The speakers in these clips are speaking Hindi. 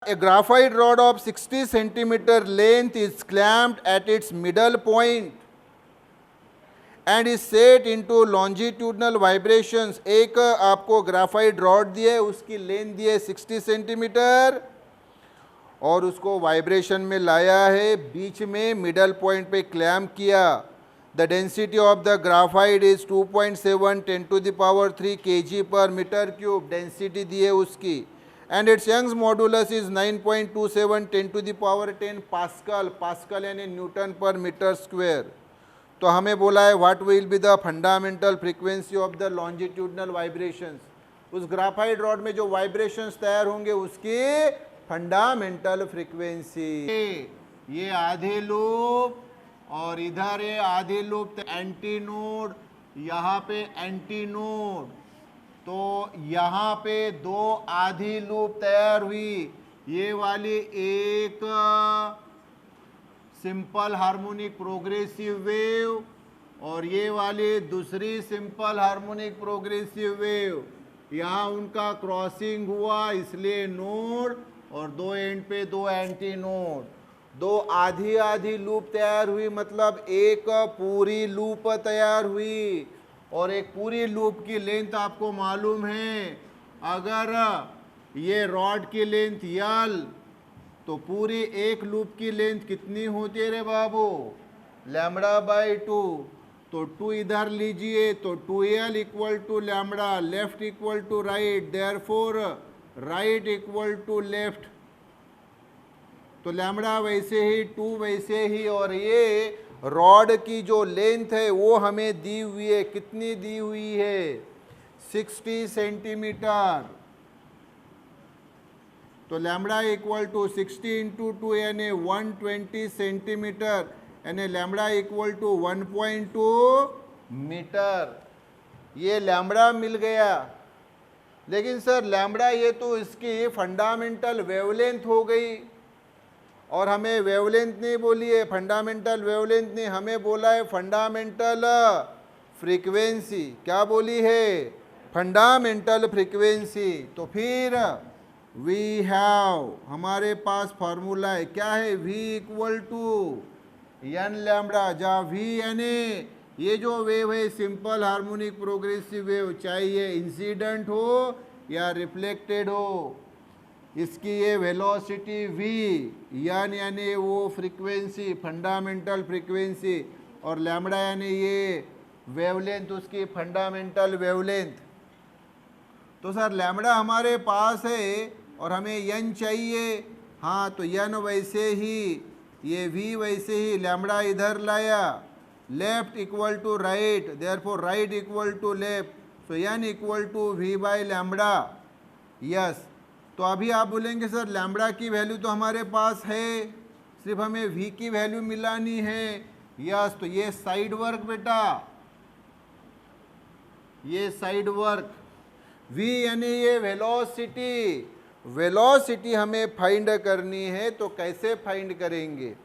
a graphite rod of 60 centimeter length is clamped at its middle point and is set into longitudinal vibrations. एक आपको ग्राफाइट रॉड दिए, उसकी लेंथ दी है 60 सेंटीमीटर और उसको वाइब्रेशन में लाया है, बीच में मिडल पॉइंट पे क्लैम्प किया. The density of the graphite is 2.7 10⁻³ kg पर मीटर क्यूब. डेंसिटी दी है उसकी. And its Young's modulus is 9.27 10⁻10 pascal. Pascal यानी न्यूटन पर मीटर स्क्वायर. तो हमें बोला है what will be the fundamental frequency of the longitudinal vibrations. उस ग्राफाइट रॉड में जो वाइब्रेशंस तैयार होंगे उसकी फंडामेंटल फ्रीक्वेंसी. ये आधे लूप और इधर ये आधे लूप, एंटी नोड, यहाँ पे एंटी नोड. तो यहाँ पे दो आधी लूप तैयार हुई. ये वाली एक सिंपल हार्मोनिक प्रोग्रेसिव वेव और ये वाली दूसरी सिंपल हार्मोनिक प्रोग्रेसिव वेव. यहाँ उनका क्रॉसिंग हुआ इसलिए नोड और दो एंड पे दो एंटी नोड. दो आधी आधी लूप तैयार हुई, मतलब एक पूरी लूप तैयार हुई. और एक पूरी लूप की लेंथ आपको मालूम है, अगर ये रॉड की लेंथ यल तो पूरी एक लूप की लेंथ कितनी होती है रे बाबू? λ/2. तो 2 इधर लीजिए तो 2l equal to lambda, left equal to right, therefore right equal to left. तो लैम्बडा वैसे ही, 2 वैसे ही. और ये रॉड की जो लेंथ है वो हमें दी हुई है. कितनी दी हुई है? 60 सेंटीमीटर. तो लैम्बडा इक्वल टू 60 इंटू 2 यानी 120 सेंटीमीटर यानी लैम्बडा इक्वल टू 1.2 मीटर. ये लैम्बडा मिल गया. लेकिन सर लैम्बडा ये तो इसकी फंडामेंटल वेवलेंथ हो गई और हमें वेवलेंथ नहीं बोली है, फंडामेंटल वेवलेंथ नहीं, हमें बोला है फंडामेंटल फ्रीक्वेंसी. क्या बोली है? Fundamental frequency. तो फिर वी हैव, हमारे पास फार्मूला है. क्या है? v equal to n lambda, जहाँ v यानी ये जो वेव है सिंपल हार्मोनिक प्रोग्रेसिव वेव, चाहे ये इंसिडेंट हो या रिफ्लेक्टेड हो, इसकी ये वेलोसिटी v, यानी वो फ्रीक्वेंसी फंडामेंटल फ्रीक्वेंसी, और लैम्बडा यानी ये वेवलेंथ उसकी फंडामेंटल वेवलेंथ. तो सर लैम्बडा हमारे पास है और हमें n चाहिए. हाँ तो n वैसे ही, ये v वैसे ही, लैम्बडा इधर लाया, left equal to right, therefore right equal to left. So n equal to v/लैम्बडा. यस. तो अभी आप बोलेंगे सर लैम्बडा की वैल्यू तो हमारे पास है, सिर्फ हमें v की वैल्यू मिलानी है. यस. तो ये साइड वर्क बेटा, ये साइड वर्क. v यानी ये वेलोसिटी. वेलोसिटी हमें फाइंड करनी है. तो कैसे फाइंड करेंगे?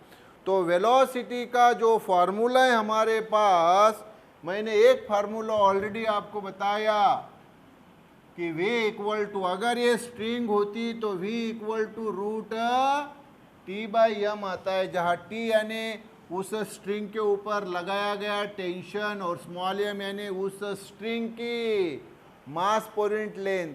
तो वेलोसिटी का जो फार्मूला है हमारे पास, मैंने एक फार्मूला ऑलरेडी आपको बताया कि v इक्वल टू, अगर ये स्ट्रिंग होती तो v इक्वल टू √T/m आता है, जहाँ T यानी उस स्ट्रिंग के ऊपर लगाया गया टेंशन और स्मॉल m यानी उस स्ट्रिंग की मास पर यूनिट लेंथ.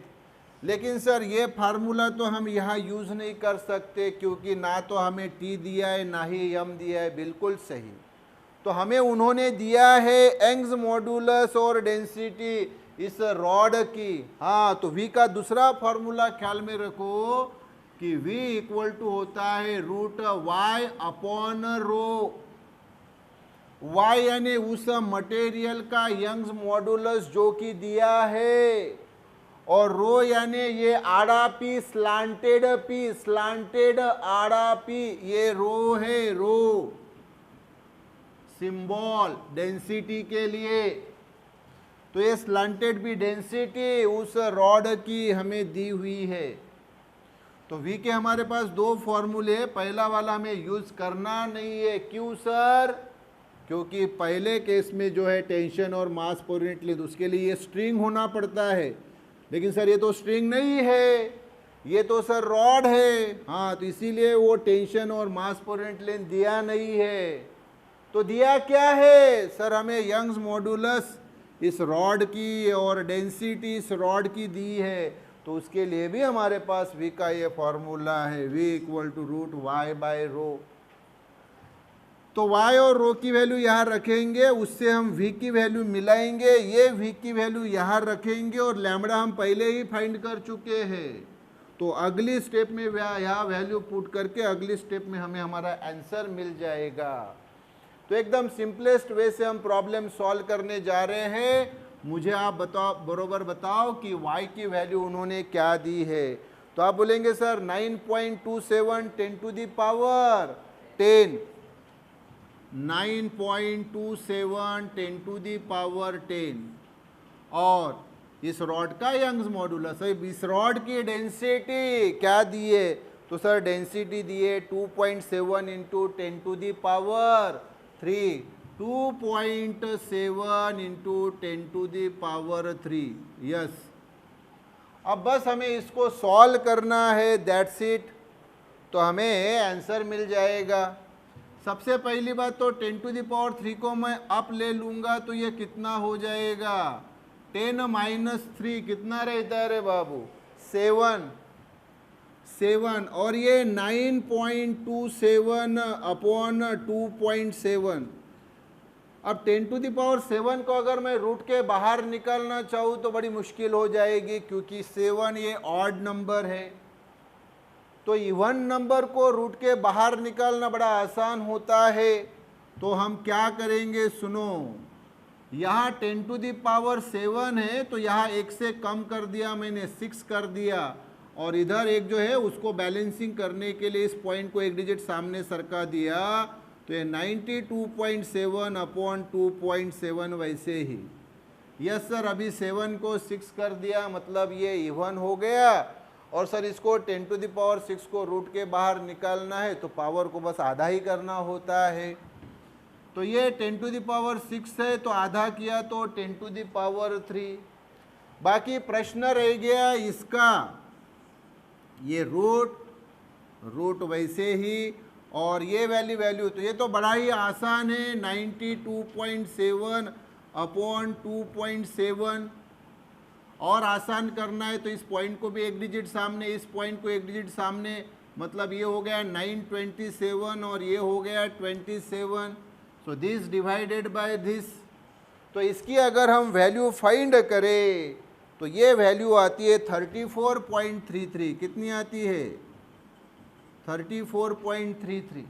लेकिन सर ये फार्मूला तो हम यहाँ यूज़ नहीं कर सकते क्योंकि ना तो हमें T दिया है ना ही m दिया है. बिल्कुल सही. तो हमें उन्होंने दिया है यंग्स मॉडुलस और डेंसिटी इस रॉड की. हाँ तो v का दूसरा फार्मूला ख्याल में रखो कि v इक्वल टू होता है √y/ρ. y यानी उस मटेरियल का यंग्स मॉडुलस जो कि दिया है, और रो यानी ये आड़ा पी, स्लांटेड पी, स्लांटेड आड़ा पी, ये रो है, रो सिंबल डेंसिटी के लिए. तो ये स्लांटेड पी डेंसिटी उस रॉड की हमें दी हुई है. तो v के हमारे पास दो फॉर्मूले, पहला वाला हमें यूज करना नहीं है. क्यों सर? क्योंकि पहले केस में जो है टेंशन और मास पर यूनिट लेंथ, उसके लिए ये स्ट्रिंग होना पड़ता है. लेकिन सर ये तो स्ट्रिंग नहीं है, ये तो सर रॉड है, हाँ, तो इसीलिए वो टेंशन और मास पर यूनिट लेंथ दिया नहीं है। तो दिया क्या है सर, हमें यंग्स मॉडुलस इस रॉड की और डेंसिटी इस रॉड की दी है, तो उसके लिए भी हमारे पास V का ये फॉर्मूला है, V equal to root Y by rho. तो y और रो की वैल्यू यहाँ रखेंगे, उससे हम v की वैल्यू मिलाएंगे, ये v की वैल्यू यहाँ रखेंगे और लैम्बडा हम पहले ही फाइंड कर चुके हैं। तो अगली स्टेप में यहाँ वैल्यू पुट करके अगली स्टेप में हमें हमारा आंसर मिल जाएगा। तो एकदम सिंपलेस्ट वे से हम प्रॉब्लम सॉल्व करने जा रहे हैं। मुझे आप बताओ, बरोबर बताओ कि y की वैल्यू उन्होंने क्या दी है। तो आप बोलेंगे sir 9.27 10 to the power 10, 9.27 10 to the power 10, और इस रॉड का यंग्स मॉडुलस, इस रॉड की डेंसिटी क्या दी है, तो सर डेंसिटी दी है 2.7 into 10 to the power 3, 2.7 into 10 to the power 3, yes. अब बस हमें इसको सॉल्व करना है, दैट्स इट। तो हमें आंसर मिल जाएगा। सबसे पहली बात तो 10 टू द पावर 3 को मैं अप ले लूँगा तो ये कितना हो जाएगा, 10 माइनस 3 कितना रहता है रे बाबू, 7, और ये 9.27 अपॉन 2.7। अब 10 टू द पावर 7 को अगर मैं रूट के बाहर निकालना चाहूँ तो बड़ी मुश्किल हो जाएगी, क्योंकि 7 ये ऑड नंबर है। तो इवन नंबर को रूट के बाहर निकालना बड़ा आसान होता है। तो हम क्या करेंगे, सुनो, यहाँ 10 टू द पावर 7 है तो यहाँ एक से कम कर दिया मैंने, 6 कर दिया, और इधर एक जो है उसको बैलेंसिंग करने के लिए इस पॉइंट को एक डिजिट सामने सरका दिया, तो ये 92.7 अपॉन 2.7 वैसे ही। यस सर, अभी 7 को 6 कर दिया, मतलब ये इवन हो गया। और सर इसको 10 टू द पावर 6 को रूट के बाहर निकालना है तो पावर को बस आधा ही करना होता है। तो ये 10 टू द पावर 6 है तो आधा किया तो 10 टू द पावर 3। बाकी प्रश्न रह गया इसका, ये रूट वैसे ही, और ये वैल्यू तो ये तो बड़ा ही आसान है, 92.7 अपॉन 2.7। और आसान करना है तो इस पॉइंट को भी एक डिजिट सामने, इस पॉइंट को एक डिजिट सामने, मतलब ये हो गया 927 और ये हो गया 27। So this divided by this. तो इसकी अगर हम वैल्यू फाइंड करें तो ये वैल्यू आती है 34.33। कितनी आती है, 34.33।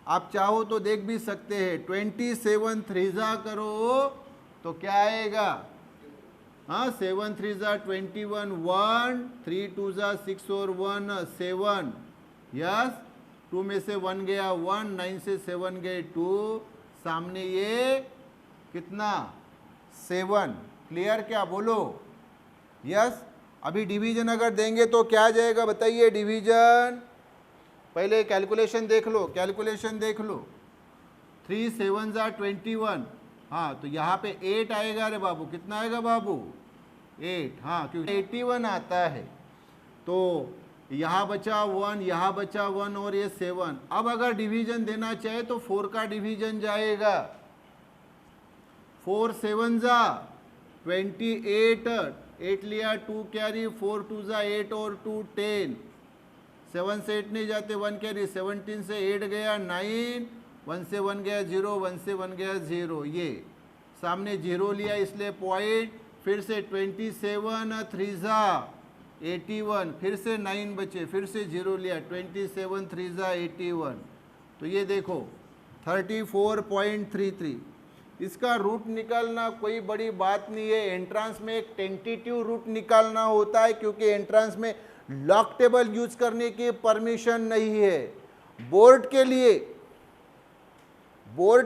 आप चाहो तो देख भी सकते हैं, 27 3 करो तो क्या आएगा, हाँ 7 3 21, 1 3 2 6 और 1 7, यस, 2 में से 1 गया 1, 9 से 7 गए 2, सामने ये कितना 7। क्लियर क्या, बोलो यस। अभी डिवीजन अगर देंगे तो क्या जाएगा बताइए, डिवीजन पहले कैलकुलेशन देख लो, 3 7 21, हाँ तो यहाँ पे 8 आएगा रे बाबू, कितना आएगा बाबू 8, हाँ क्योंकि 81 आता है। तो यहाँ बचा 1, यहाँ बचा 1 और ये 7। अब अगर डिवीजन देना चाहे तो 4 का डिवीजन जाएगा, 4 7 28, 8 लिया 2 कैरी, 4 2 8 और 2 10, 7 से 8 नहीं जाते, 1 कैरी, 17 से 8 गया 9, 1 से 1 गया 0, 1 से 1 गया 0, ये सामने 0 लिया इसलिए पॉइंट, फिर से 27 3 81, फिर से 9 बचे, फिर से 0 लिया, 27 3 81। तो ये देखो 34.33। इसका रूट निकालना कोई बड़ी बात नहीं है। एंट्रांस में एक टेंटेटिव रूट निकालना होता है, क्योंकि एंट्रांस में लॉक टेबल यूज करने की परमिशन नहीं है। बोर्ड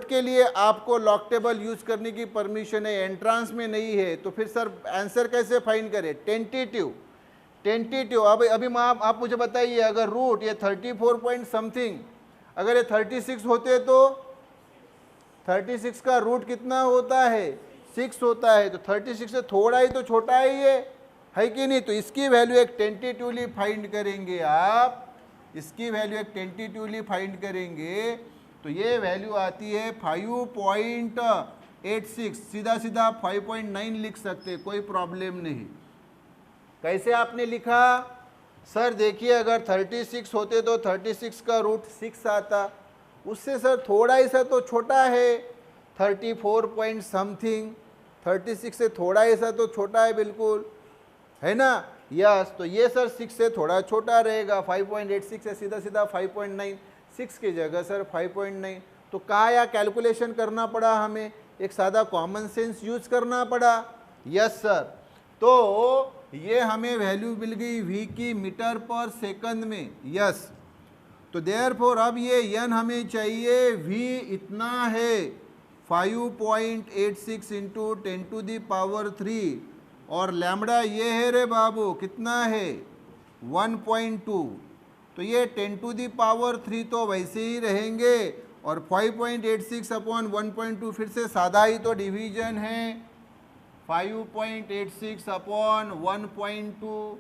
के लिए आपको लॉक टेबल यूज करने की परमिशन है, एंट्रांस में नहीं है। तो फिर सर आंसर कैसे फाइंड करें, टेंटेटिव। अभी आप मुझे बताइए, अगर रूट ये 34 पॉइंट समथिंग, अगर ये 36 होते तो 36 का रूट कितना होता है, 6 होता है। तो 36 से थोड़ा ही तो छोटा है ये, है कि नहीं। तो इसकी वैल्यू एक टेंटेटिवली फाइंड करेंगे आप, इसकी वैल्यू एक टेंटेटिवली फाइंड करेंगे तो ये वैल्यू आती है 5.86। सीधा सीधा 5.9 लिख सकते, कोई प्रॉब्लम नहीं। कैसे आपने लिखा सर? देखिए अगर 36 होते तो 36 का रूट 6 आता, उससे सर थोड़ा ही सा तो छोटा है 34 पॉइंट समथिंग, 36 से थोड़ा ही सा तो छोटा है बिल्कुल, है ना। यस, तो ये सर 6 से थोड़ा छोटा रहेगा, 5.86 है, सीधा सीधा 5.9, 6 की जगह सर 5.9। तो कहाँ या कैलकुलेशन करना पड़ा हमें, एक सादा कॉमन सेंस यूज करना पड़ा। यस सर, तो ये हमें वैल्यू मिल गई v की मीटर पर सेकंड में। यस, तो देयरफॉर अब ये n हमें चाहिए, v इतना है 5.86 इंटू 10⁻³ और लैम्बडा ये है रे बाबू, कितना है 1.2। तो ये 10⁻³ तो वैसे ही रहेंगे और 5.86 अपॉन 1.2 फिर से सादा ही तो डिवीजन है, 5.86 अपॉन 1.2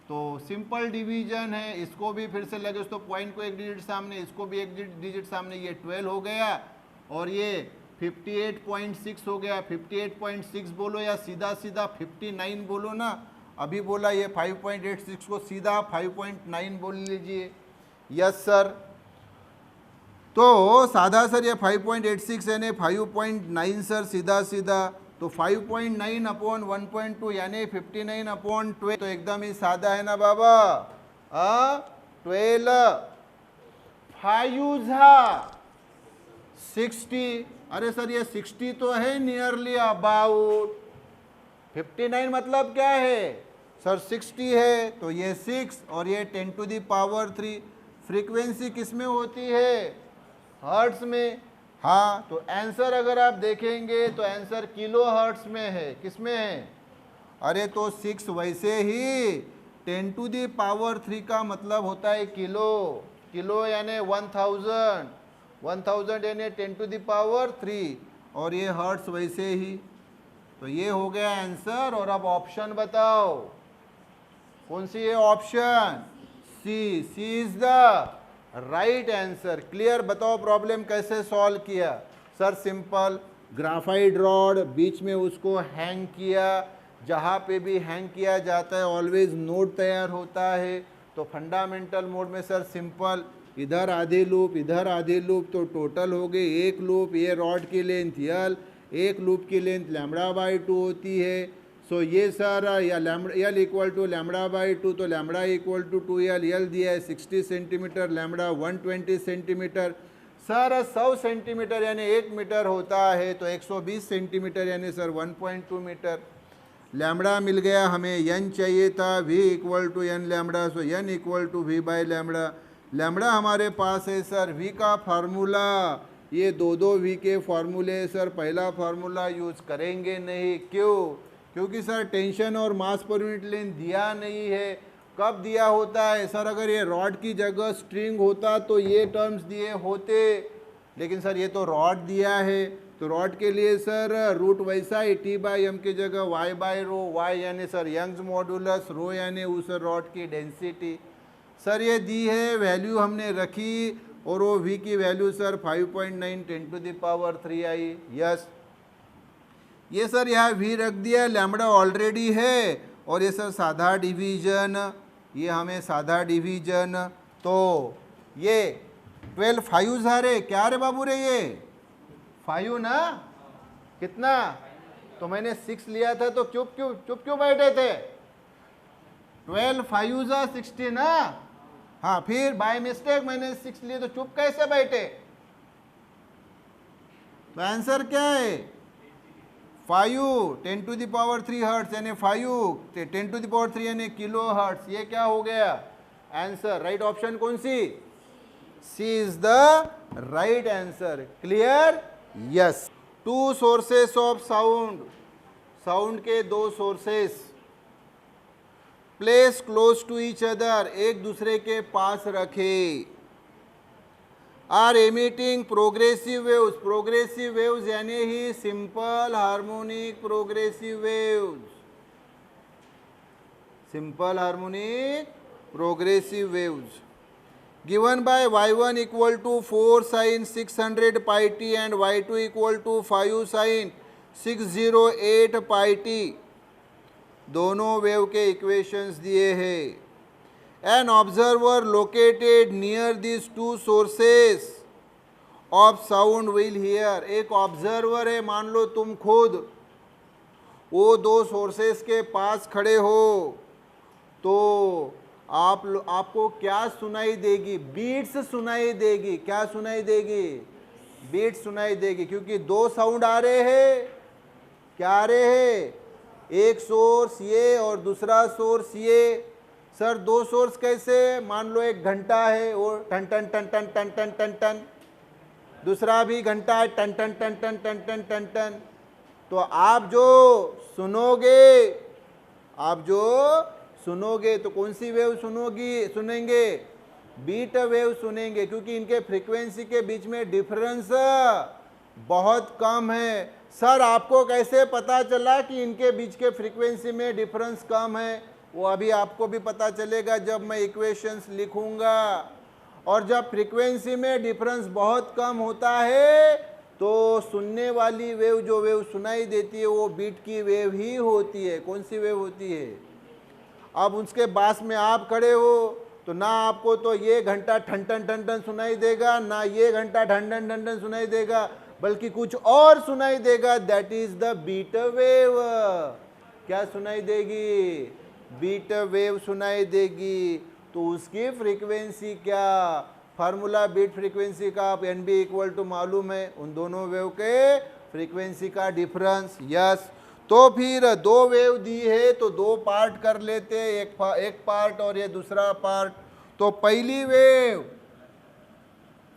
तो सिंपल डिवीजन है। इसको भी फिर से लगे तो पॉइंट को एक डिजिट सामने, इसको भी एक डिजिट सामने, ये 12 हो गया और ये 58.6 हो गया। 58.6 बोलो या सीधा सीधा 59 बोलो ना, अभी बोला ये 5.86 को सीधा 5.9 बोल लीजिए। यस सर, तो साधा सर ये 5.86 यानी 5.9 सर सीधा सीधा, तो 5.9 अपॉन 1.2 यानी 59 अपॉन 12, तो एकदम ही सादा है ना बाबा। 12 5 60, अरे सर ये 60 तो है नियरली अबाउट, 59 मतलब क्या है सर 60 है, तो ये 6 और ये 10⁻³ फ्रीक्वेंसी किस में होती है, हर्ट्स में। हाँ, तो आंसर अगर आप देखेंगे तो आंसर किलो हर्ट्स में है, किस में है, अरे तो 6 वैसे ही 10⁻³ का मतलब होता है किलो, किलो यानी 1000, 1000 यानी 10⁻³ और ये हर्ट्स वैसे ही। तो ये हो गया आंसर। और अब ऑप्शन बताओ, कौन सी है option, C, C is the right answer. Clear, बताओ प्रॉब्लम कैसे सॉल्व किया। सर सिंपल, ग्राफाइट रॉड बीच में उसको हैंग किया, जहाँ पे भी हैंग किया जाता है ऑलवेज नोड तैयार होता है। तो फंडामेंटल मोड में सर सिंपल, इधर आधे लूप इधर आधे लूप, तो टोटल हो गए एक लूप। ये रॉड की लेंथ यल, एक लूप की लेंथ λ/2 होती है। सो ये सर या यल इक्वल टू λ/2, तो λ इक्वल टू 2l, यल दिया है 60 सेंटीमीटर, λ 120 सेंटीमीटर। सर 100 सेंटीमीटर यानी 1 मीटर होता है, तो 120 सेंटीमीटर यानी सर 1.2 मीटर। लैम्बडा मिल गया हमें, n चाहिए था, v equal to n lambda, so n equal to v by lambda. Lambda हमारे पास है सर, v का फार्मूला, ये दो v के फार्मूले सर, पहला फार्मूला यूज करेंगे नहीं, क्यों, क्योंकि सर टेंशन और मास पर यूनिट लेंथ दिया नहीं है। कब दिया होता है सर, अगर ये रॉड की जगह स्ट्रिंग होता तो ये टर्म्स दिए होते, लेकिन सर ये तो रॉड दिया है, तो रॉड के लिए सर रूट वैसा ही, T/m की जगह y/ρ, y यानी सर यंग्स मॉडुलस, रो यानी उस रॉड की डेंसिटी। सर ये दी है, वैल्यू हमने रखी और वो v की वैल्यू सर 5.9 10⁻³ आई। यस, ये सर यहाँ v रख दिया, लैम्बडा ऑलरेडी है और ये सर साधा डिवीजन, ये हमें साधा डिवीजन, तो ये 12 5 रे, क्या रे बाबू रे, ये 5 ना, कितना, तो मैंने 6 लिया था, तो चुप क्यों बैठे थे, 12 5 60 ना। हाँ, फिर बाय मिस्टेक मैंने 6 लिए, तो चुप कैसे बैठे। तो आंसर क्या है, 5 10⁻³ हर्ट्स यानी 5 10⁻³ यानी किलो हर्ट्स। ये क्या हो गया आंसर, राइट ऑप्शन कौन सी, C is the right answer. Clear, yes. 2 sources of sound, sound के 2 sources placed close to each other, एक दूसरे के पास रखे, are emitting progressive waves, progressive waves यानी ही simple harmonic progressive waves. simple harmonic progressive waves. Given by y1 equal to 4 sin 600 pi t and y2 equal to 5 sin 608 pi t, दोनों वेव के इक्वेशंस दिए हैं. An observer located near these two sources of sound will hear. एक ऑब्जर्वर है, मान लो तुम खुद वो दो सोर्सेस के पास खड़े हो, तो आपको क्या सुनाई देगी? बीट्स सुनाई देगी. क्या सुनाई देगी? बीट्स सुनाई देगी, क्योंकि दो साउंड आ रहे हैं. क्या आ रहे हैं? एक सोर्स ये और दूसरा सोर्स ये. सर दो सोर्स कैसे? मान लो एक घंटा है, वो टन टन टन टन टन टन टन टन, दूसरा भी घंटा है, टन टन टन टन टन टन टन टन. तो आप जो सुनोगे तो कौन सी वेव सुनेंगे? बीट वेव सुनेंगे, क्योंकि इनके फ्रीक्वेंसी के बीच में डिफरेंस बहुत कम है. सर आपको कैसे पता चला कि इनके बीच के फ्रीक्वेंसी में डिफरेंस कम है? वो अभी आपको भी पता चलेगा जब मैं इक्वेशंस लिखूंगा. और जब फ्रीक्वेंसी में डिफरेंस बहुत कम होता है तो सुनने वाली वेव, जो वेव सुनाई देती है, वो बीट की वेव ही होती है. कौन सी वेव होती है? अब उसके पास में आप खड़े हो तो ना आपको तो ये घंटा ठन ठन ठन ठन सुनाई देगा, ना ये घंटा ठन ठन ठन ठन सुनाई देगा, बल्कि कुछ और सुनाई देगा. That is the beat wave. क्या सुनाई देगी? बीट वेव सुनाई देगी. तो उसकी फ्रीक्वेंसी क्या? फार्मूला बीट फ्रीक्वेंसी का आप एन बी इक्वल टू मालूम है, उन दोनों वेव के फ्रीक्वेंसी का डिफरेंस. यस. तो फिर दो वेव दी है तो दो पार्ट कर लेते हैं, एक पार्ट और ये दूसरा पार्ट. तो पहली वेव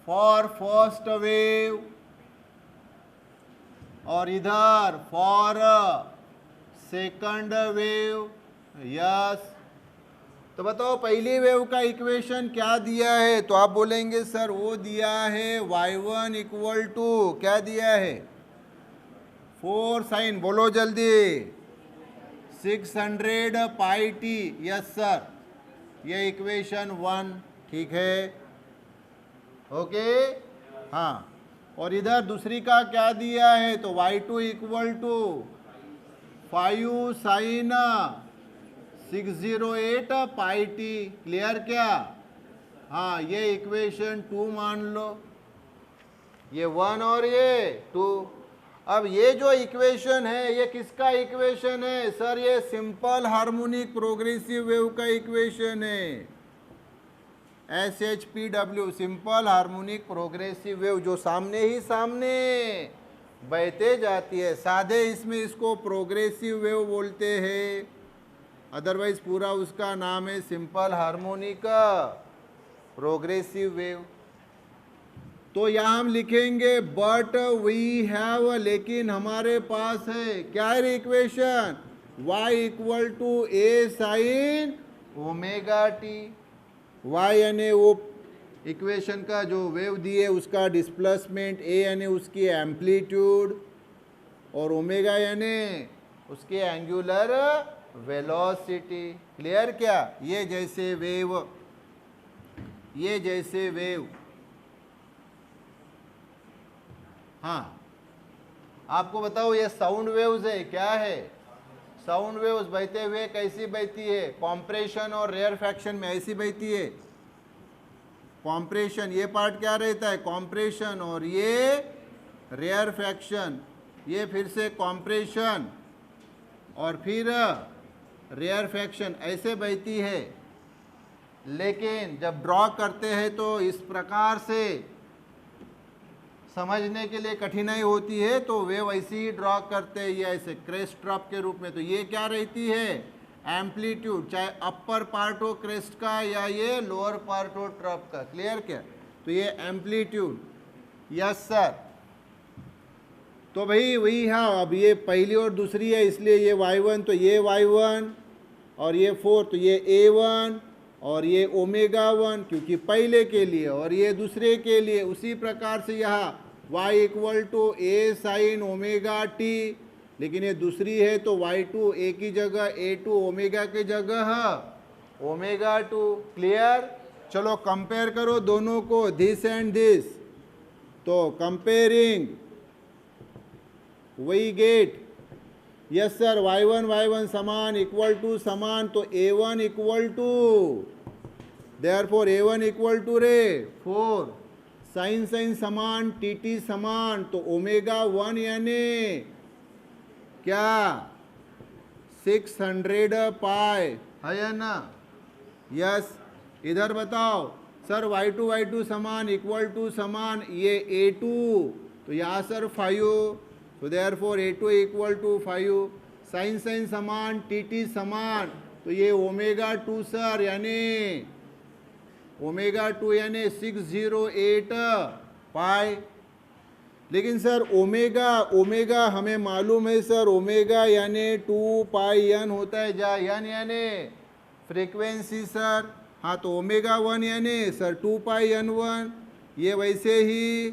फॉर फर्स्ट वेव और इधर फॉर सेकंड वेव. यस. तो बताओ पहली वेव का इक्वेशन क्या दिया है? तो आप बोलेंगे सर वो दिया है y1 इक्वल टू, क्या दिया है? 4 साइन, बोलो जल्दी, 600 पाई टी. यस सर, ये इक्वेशन 1. ठीक है, ओके. हाँ, और इधर दूसरी का क्या दिया है? तो y2 equal to 5 sine 608 pi t. Clear क्या? हाँ, ये इक्वेशन 2 मान लो, ये 1 और ये 2. अब ये जो इक्वेशन है ये किसका इक्वेशन है? सर ये सिंपल हार्मोनिक प्रोग्रेसिव वेव का इक्वेशन है. SHPW, simple harmonic progressive wave, जो सामने ही सामने बहते जाती है. सादे इसमें इसको प्रोग्रेसिव वेव बोलते हैं, अदरवाइज पूरा उसका नाम है सिंपल हार्मोनिक प्रोग्रेसिव वेव. तो यहाँ हम लिखेंगे बट वी हैव, लेकिन हमारे पास है क्या है equation? y equal to a sine omega t. y यानी वो इक्वेशन का जो वेव दी है उसका डिस्प्लेसमेंट, a यानी उसकी एम्पलीट्यूड, और ओमेगा यानी उसकी एंगुलर वेलोसिटी. क्लियर क्या? ये जैसे वेव. हाँ, आपको बताओ ये साउंड वेव्स है. क्या है? साउंड वेव्स बहते हुए कैसी बहती है? कॉम्प्रेशन और रेयरफैक्शन में ऐसी बहती है. कॉम्प्रेशन, ये पार्ट क्या रहता है? कॉम्प्रेशन, और ये रेयरफैक्शन. ये फिर से कॉम्प्रेशन और फिर रेयरफैक्शन, ऐसे बहती है. लेकिन जब ड्रॉ करते हैं तो इस प्रकार से समझने के लिए कठिनाई होती है, तो वेव ऐसी ही ड्रॉ करते हैं, ये ऐसे क्रेस्ट ड्रॉप के रूप में. तो ये क्या रहती है? एम्पलीट्यूड, चाहे अपर पार्ट हो क्रेस्ट का या ये लोअर पार्ट हो ड्रॉप का. क्लियर क्या? तो ये एम्पलीट्यूड. Yes sir. तो भाई वही, हाँ, अब ये पहली और दूसरी है, इसलिए ये y1, तो ये y1, और ये 4, तो ये a1, और ये ओमेगा 1 क्योंकि पहले के लिए, और ये दूसरे के लिए. उसी प्रकार से यहाँ y equal to a sine omega t, लेकिन ये दूसरी है तो y2 ए की जगह a2 ओमेगा की जगह ओमेगा 2। क्लियर? चलो कंपेयर करो दोनों को, दिस एंड दिस। तो कंपेयरिंग वही गेट, यस सर, y1 समान इक्वल टू समान, तो a1 equal to, therefore a1 equal to रे 4, साइन साइन समान, टी समान, तो ओमेगा 1 यानी क्या 600 पाई है या ना? यस। इधर बताओ सर y2 समान इक्वल टू समान, ये a2, तो यहाँ सर 5, तो therefore a2 equal to 5, sine sine समान, टी समान, तो ये ओमेगा 2 सर, यानी ओमेगा 2 यानी 608 पाई। लेकिन सर ओमेगा हमें मालूम है सर, ओमेगा यानी 2 पाई एन होता है, जा एन यानी फ्रीक्वेंसी सर। हाँ, तो ओमेगा 1 यानी सर 2 पाई n1, ये वैसे ही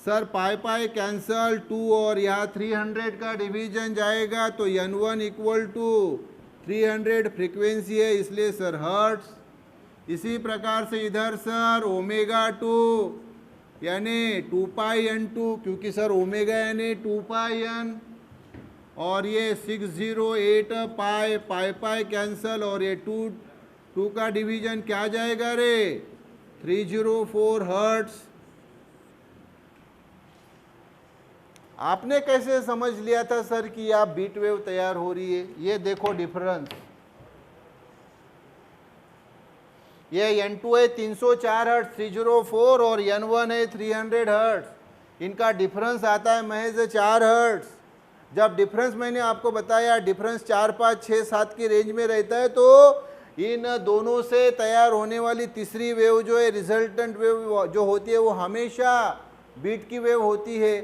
सर पाई कैंसल 2 और यहाँ 300 का डिवीजन जाएगा, तो n1 इक्वल टू 300 फ्रीक्वेंसी है, इसलिए सर हर्ट्स। इसी प्रकार से इधर सर ओमेगा 2 यानी 2 पाई n2, क्योंकि सर ओमेगा यानी 2 पाई n, और ये 608 पाई कैंसल, और ये 2 का डिवीजन क्या जाएगा रे 304 हर्ट्स। आपने कैसे समझ लिया था सर कि आप बीट वेव तैयार हो रही है? ये देखो डिफरेंस, ये n2 है 304 हर्ट्ज 304, और n1 है 300 हर्ट्ज। इनका डिफरेंस आता है महज 4 हर्ट्ज। जब डिफरेंस मैंने आपको बताया डिफरेंस 4, 5, 6, 7 की रेंज में रहता है, तो इन दोनों से तैयार होने वाली तीसरी वेव जो है रिजल्टेंट वेव जो होती है वो हमेशा बीट की वेव होती है।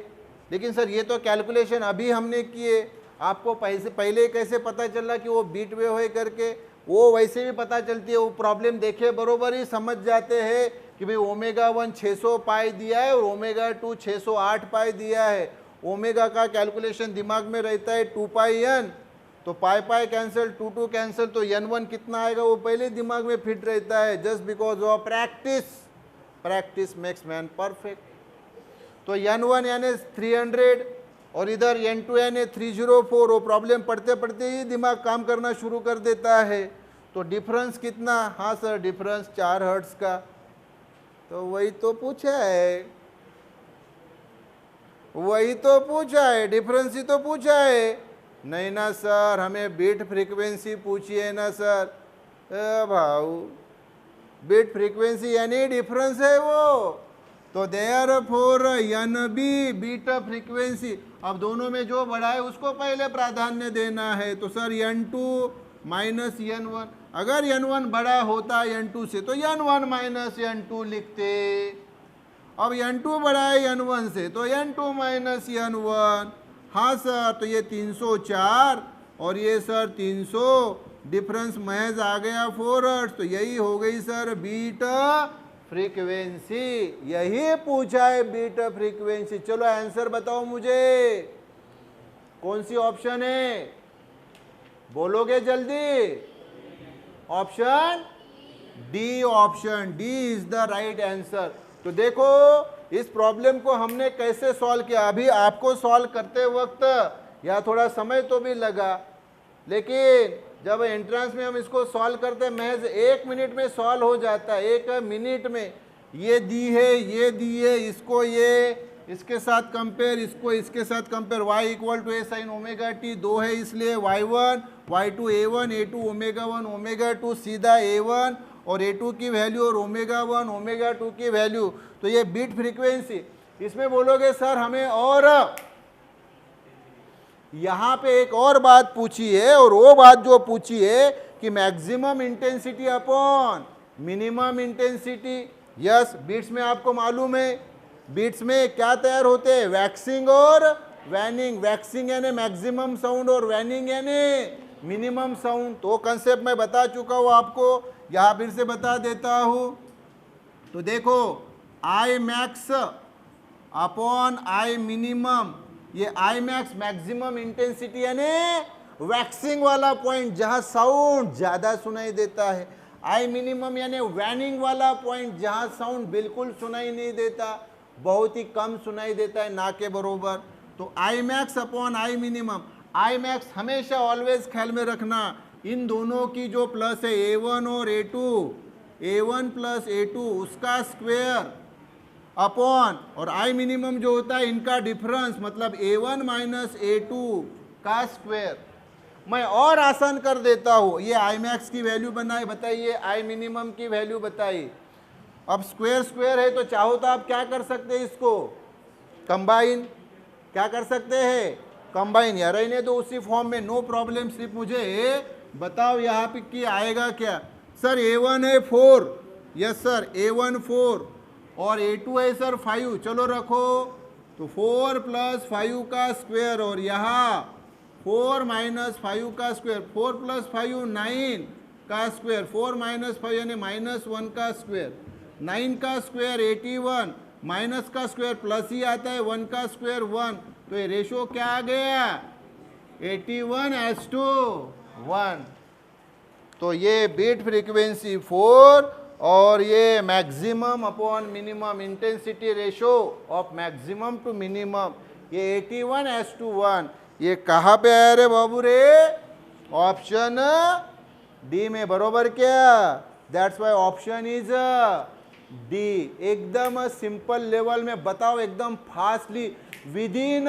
लेकिन सर ये तो कैलकुलेशन अभी हमने किए, आपको पहले कैसे पता चला कि वो बीट वेव है करके? वो वैसे भी पता चलती है, वो प्रॉब्लम देखे बरोबर ही समझ जाते हैं कि भाई ओमेगा 1 600 पाई दिया है और ओमेगा 2 608 पाई दिया है। ओमेगा का कैलकुलेशन दिमाग में रहता है 2 पाई n, तो पाई कैंसिल 2 कैंसिल, तो n1 कितना आएगा वो पहले दिमाग में फिट रहता है, just because of practice makes man perfect. तो n1 यानी 300 और इधर n2 यानी 304, वो प्रॉब्लम पढ़ते पढ़ते ही दिमाग काम करना शुरू कर देता है। तो डिफरेंस कितना? हाँ सर डिफरेंस 4 हर्ट्ज का। तो वही तो पूछा है, डिफरेंस ही तो पूछा है। नहीं ना सर, हमें बीट फ्रीक्वेंसी पूछी है ना सर। भाऊ बीट फ्रीक्वेंसी यानी डिफरेंस है वो, तो therefore n b beat frequency. अब दोनों में जो बड़ा है उसको पहले प्राधान्य देना है, तो सर n2 माइनस n1। अगर n1 बड़ा होता n2 से तो n1 माइनस n2 लिखते। अब n2 बड़ा है n1 से तो n2 माइनस n1। हाँ सर, तो ये 304 और ये सर 300, डिफरेंस महज आ गया 4 हर्ट्ज। तो यही हो गई सर बीट फ्रीक्वेंसी, यही पूछा है बीट फ्रीक्वेंसी। चलो आंसर बताओ मुझे, कौन सी ऑप्शन है? बोलोगे जल्दी? Option D, option D is the right answer. तो देखो इस प्रॉब्लम को हमने कैसे सॉल्व किया। अभी आपको सॉल्व करते वक्त या थोड़ा समय तो भी लगा, लेकिन जब एंट्रेंस में हम इसको सॉल्व करते हैं महज 1 मिनट में सॉल्व हो जाता है। 1 मिनट में ये दी है, ये दी है, इसको ये इसके साथ कंपेयर, इसको इसके साथ compare. y equal to a sine omega t 2 है, इसलिए y1 y2 a1 a2 omega 1 omega 2 सीधा a1 और a2 की वैल्यू और ओमेगा 1 ओमेगा 2 की वैल्यू। तो ये बीट फ्रीक्वेंसी। इसमें बोलोगे सर हमें और यहाँ पे एक और बात पूछी है, और वो बात जो पूछी है कि maximum intensity upon minimum intensity. Yes, beats में आपको मालूम है बीट्स में क्या तैयार होते हैं? वैक्सिंग और वैनिंग। वैक्सिंग यानी मैक्सिमम साउंड और वैनिंग यानी मिनिमम साउंड। तो कंसेप्ट मैं बता चुका हूँ आपको, यहाँ फिर से बता देता हूँ। तो देखो I max upon I minimum ये आई मैक्स मैक्सिमम इंटेंसिटी यानी वैक्सिंग वाला पॉइंट जहां साउंड ज्यादा सुनाई देता है। आई मिनिमम यानी वैनिंग वाला पॉइंट जहां साउंड बिल्कुल सुनाई नहीं देता, बहुत ही कम सुनाई देता है, ना के बरोबर। तो I max upon I minimum, I max हमेशा ऑलवेज ख्याल में रखना, इन दोनों की जो प्लस है A1 और A2, A1 प्लस A2 उसका स्क्वेयर अपॉन, और आई मिनिमम जो होता है इनका डिफरेंस मतलब A1 माइनस A2 का स्क्वेयर। मैं और आसान कर देता हूँ, ये आई मैक्स की वैल्यू बनाई, बताइए आई मिनिमम की वैल्यू बताइए। अब स्क्वेयर स्क्वेयर है तो चाहो तो आप क्या कर सकते हैं, इसको कंबाइन, क्या कर सकते हैं, कंबाइन, या रहने दो उसी फॉर्म में, नो प्रॉब्लम। सिर्फ मुझे बताओ यहाँ पे कि आएगा क्या। सर A1 है 4, यस सर A1 4 और A2 है सर 5, चलो रखो, तो 4 प्लस 5 का स्क्वेयर और यहाँ 4 माइनस 5 का स्क्वेयर, 4 प्लस 5 9 का स्क्वेयर, 4 माइनस 5 यानी -1 का स्क्वेयर, 9 का स्क्वेयर 81, माइनस का स्क्वेयर प्लस ही आता है, 1 का स्क्वेयर 1, तो ये रेशो क्या आ गया 81:1। तो ये बीट फ्रीक्वेंसी 4 और ये maximum upon minimum intensity ratio of maximum to minimum, ये 81:1। ये कहाँ पे आया रे बाबू रे, ऑप्शन डी में, बरोबर क्या, that's why option is D. एकदम सिंपल लेवल में बताओ, एकदम fastly with in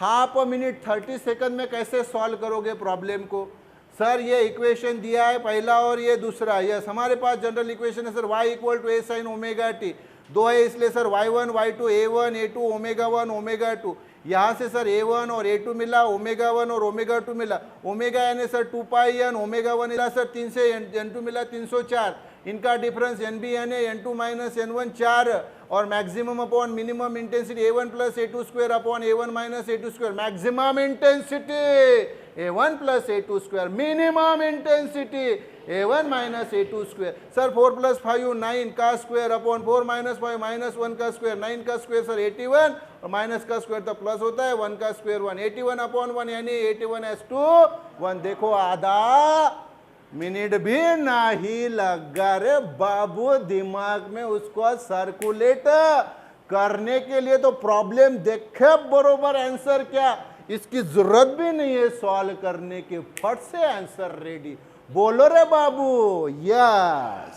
half a minute 30 second में कैसे सॉल्व करोगे प्रॉब्लम को। सर ये इक्वेशन दिया है पहला और ये दूसरा, यस हमारे पास जनरल इक्वेशन है sir y equal to a sin omega t, दो है इसलिए sir y1 y2 a1 a2 omega 1 omega 2, यहाँ से सर a1 और a2 मिला, ओमेगा 1 और ओमेगा 2 मिला, ओमेगा यानी सर 2 पाई n, ओमेगा 1 मिला सर 3 से n2 मिला 304, इनका डिफरेंस nb यानी n2 माइनस n1 4, और maximum upon minimum intensity A1 plus A2 square upon A1 minus A2 square, maximum intensity A1 plus A2 square, minimum intensity A1 minus A2 square. Sir 4 plus 5 9 का स्क्वायर अपॉन 4 माइनस 5 माइनस 1 का स्क्वायर, 9 का स्क्वायर सर 81 और माइनस का स्क्वायर तो प्लस होता है, 1 का स्क्वायर 1, 81 अपॉन 1 यानी 81:1। देखो आधा मिनट भी नहीं लगा रे बाबू दिमाग में उसको सर्कुलेट करने के लिए। तो प्रॉब्लम देखे बरोबर, आंसर क्या, इसकी जरूरत भी नहीं है सॉल्व करने की, फट से आंसर रेडी, बोलो रे बाबू यस।